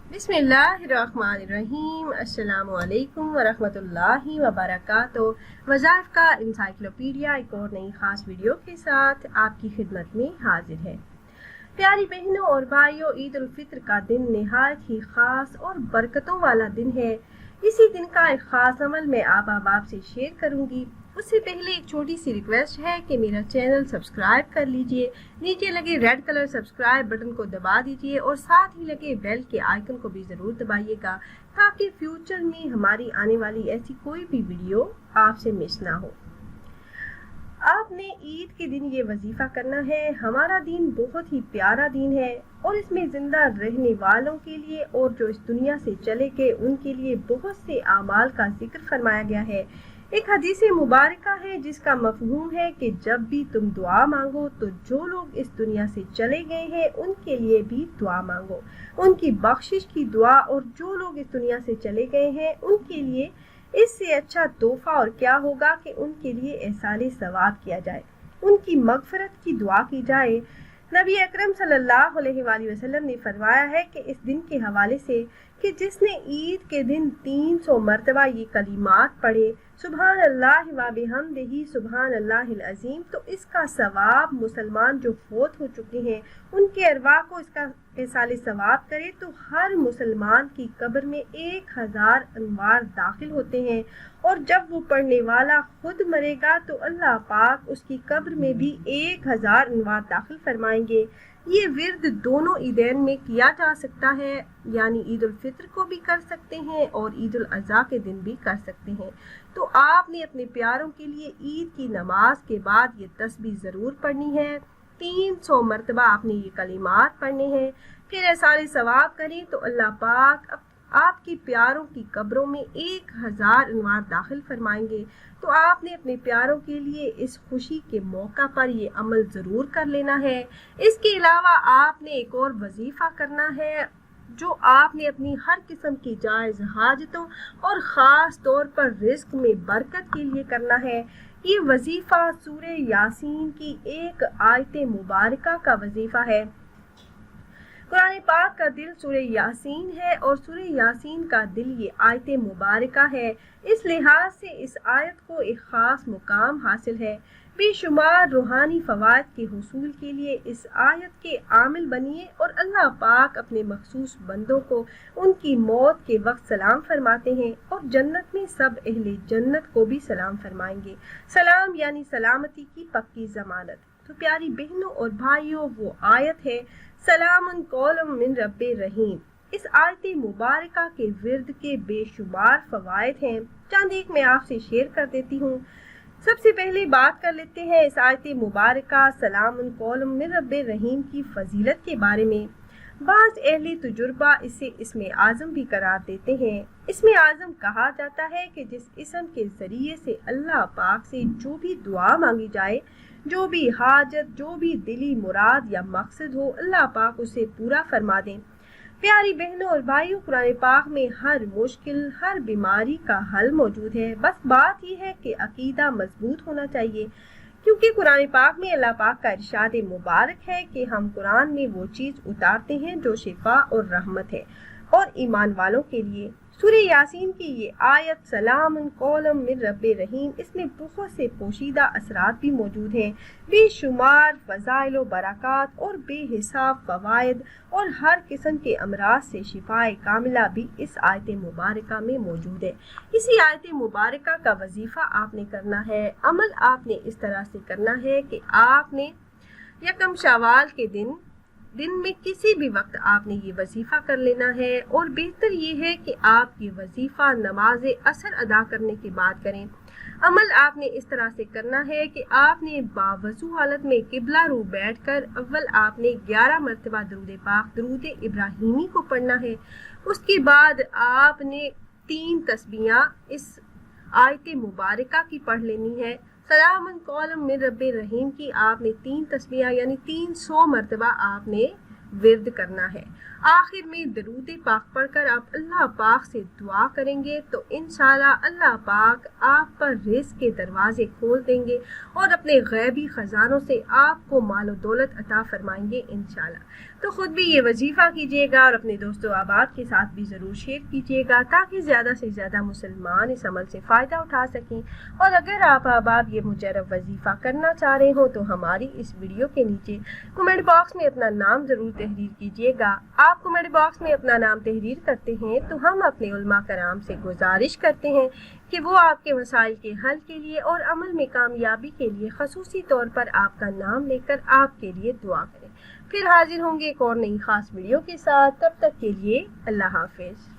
बिस्मिल्लाहिर्रहमानिर्रहीम। अस्सलामु अलैकुम वरहमतुल्लाहि वबरकातुहू। वज़ाइफ का इंसाइक्लोपीडिया एक और नई ख़ास वीडियो के साथ आपकी खिदमत में हाजिर है। प्यारी बहनों और भाइयों, ईद उल फित्र का दिन नहायत ही ख़ास और बरकतों वाला दिन है। इसी दिन का एक ख़ास अमल मैं आप अहबाब से शेयर करूंगी। उससे पहले एक छोटी सी रिक्वेस्ट है कि मेरा चैनल सब्सक्राइब कर लीजिए। नीचे लगे रेड कलर सब्सक्राइब बटन को दबा दीजिए और साथ ही लगे बेल के आइकन को भी ज़रूर दबाइएगा, ताकि फ्यूचर में हमारी आने वाली ऐसी कोई भी वीडियो आपसे मिस ना हो। आपने ईद के दिन ये वजीफा करना है। हमारा दिन बहुत ही प्यारा दिन है और इसमें जिंदा रहने वालों के लिए और जो इस दुनिया से चले गए उनके लिए बहुत से आमाल का जिक्र फरमाया गया है। एक हदीस मुबारका है जिसका मफहूम है कि जब भी तुम दुआ मांगो तो जो लोग इस दुनिया से चले गए हैं उनके लिए भी दुआ मांगो, उनकी बख्शिश की दुआ, और जो लोग इस दुनिया से चले गए हैं उनके लिए इससे अच्छा तोहफा और क्या होगा कि उनके लिए एहसाने सवाब किया जाए, उनकी मगफरत की दुआ की जाए। नबी अकरम सल्लल्लाहु अलैहि वसल्लम ने फरमाया है कि इस दिन के हवाले से कि जिसने ईद के दिन 300 मरतबा ये कलिमात पढ़े, सुबहान अल्लाह व बिहम्दिही सुबहान अल्लाहिल अज़ीम, तो इसका सवाब मुसलमान जो फोत हो चुके हैं उनके अरवाह को इसका एहसाले सवाब करे तो हर मुसलमान की कब्र में 1000 अनवार दाखिल होते हैं, और जब वो पढ़ने वाला खुद मरेगा तो अल्लाह पाक उसकी कब्र में भी 1000 अनवार दाखिल फरमाएंगे। ये विर्द दोनों ईदैन में किया जा सकता है, यानी ईद उल फित्र को भी कर सकते हैं और ईद उल अज़हा के दिन भी कर सकते हैं। तो आपने अपने प्यारों के लिए ईद की नमाज के बाद ये तस्बीह ज़रूर पढ़नी है। 300 मरतबा आपने ये कलिमात पढ़ने हैं। फिर एहसाने सवाब करें तो अल्लाह पाक आपकी प्यारों की कब्रों में 1000 अनवार दाखिल फरमाएंगे। तो आपने अपने प्यारों के लिए इस खुशी के मौका पर ये अमल ज़रूर कर लेना है। इसके अलावा आपने एक और वजीफ़ा करना है जो आपने अपनी हर किस्म की जायज़ हाजतों और ख़ास तौर पर रिस्क में बरकत के लिए करना है। ये वजीफ़ा सूरह यासीन की एक आयत मुबारका का वजीफ़ा है। कुरान पाक का दिल सूरह यासीन है और सूरह यासीन का दिल ये आयत मुबारका है। इस लिहाज से इस आयत को एक ख़ास मुकाम हासिल है। बेशुमार रूहानी फ़वाइद के हुसूल के लिए इस आयत के आमिल बनिए और अल्लाह पाक अपने मखसूस बंदों को उनकी मौत के वक्त सलाम फरमाते हैं और जन्नत में सब अहले जन्नत को भी सलाम फरमाएंगे। सलाम यानी सलामती की पक्की ज़मानत। तो प्यारी बहनों और भाइयों, वो आयत है सलामुन कौलम मिन रब्बिर रहीम। इस आयत मुबारका के विर्द के बेशुमार फ़वाइद हैं, चंद एक मैं आपसे शेयर कर देती हूँ। सबसे पहले बात कर लेते हैं इस आयत मुबारका सलामुन कौलम मिन रब्बिर रहीम की फजीलत के बारे में। बाज़ अहले तजुर्बा इसे इसमें आज़म भी करार देते हैं। इसमें आज़म कहा जाता है कि जिस इसम के ज़रिए से अल्लाह पाक से जो भी दुआ मांगी जाए, जो भी हाजत, जो भी दिली मुराद या मकसद हो, अल्लाह पाक उसे पूरा फरमा दें। प्यारी बहनों और भाइयों, कुरान पाक में हर मुश्किल, हर बीमारी का हल मौजूद है। बस बात यह है कि अकीदा मजबूत होना चाहिए, क्योंकि कुरान पाक में अल्लाह पाक का इरशाद मुबारक है कि हम कुरान में वो चीज़ उतारते हैं जो शिफा और रहमत है और ईमान वालों के लिए। सूरह यासीन की ये आयत सलामुन कौलम मिन रब्बिर रहीम, इसमें बहुत से पोशीदा असरात भी मौजूद हैं। बेशुमार फ़ज़ाइल व बरक़ात और बेहिसाब फ़वाइद और हर किस्म के अमराज से शिफाए कामिला भी इस आयत मुबारका में मौजूद है। इसी आयत मुबारका का वजीफ़ा आपने करना है। अमल आपने इस तरह से करना है कि आपने यकम शवाल के दिन में किसी भी वक्त आपने ये वजीफ़ा कर लेना है, और बेहतर ये है कि आप ये वजीफ़ा नमाज असर अदा करने के बाद करें। अमल आपने इस तरह से करना है कि आपने बावजू हालत में किबला रू बैठकर अव्वल आपने 11 मरतबा दरूद पाक दरूद इब्राहिमी को पढ़ना है। उसके बाद आपने 3 तस्बीहां इस आयत मुबारका की पढ़ लेनी है। सलामुन कौलम मिन रब्बिर रहीम की आपने 3 तस्बीहां यानी 300 मरतबा आपने विर्द करना है। आखिर में दरूद पाक पढ़कर आप अल्लाह पाक से दुआ करेंगे तो इंशाल्लाह अल्लाह पाक आप पर रिज़्क़ के दरवाजे खोल देंगे और अपने गैबी ख़जानों से आपको माल और दौलत अता फरमाएंगे इंशाल्लाह। تو خود بھی یہ وظیفہ کیجیے گا اور اپنے دوستوں احباب کے ساتھ بھی ضرور شیئر کیجیے گا تاکہ زیادہ سے زیادہ مسلمان اس عمل سے فائدہ اٹھا سکیں۔ اور اگر آپ احباب یہ مجرب وظیفہ کرنا چاہ رہے ہوں تو ہماری اس ویڈیو کے نیچے کمنٹ باکس میں اپنا نام ضرور تحریر کیجیے گا۔ آپ کمنٹ باکس میں اپنا نام تحریر کرتے ہیں تو ہم اپنے علماء کرام سے گزارش کرتے ہیں کہ وہ آپ کے مسائل کے حل کے لیے اور عمل میں کامیابی کے لیے خصوصی طور پر آپ کا نام لے کر آپ کے لیے دعا کریں۔ پھر حاضر ہوں گے ایک اور نئی خاص ویڈیو کے ساتھ، تب تک کے لیے اللہ حافظ۔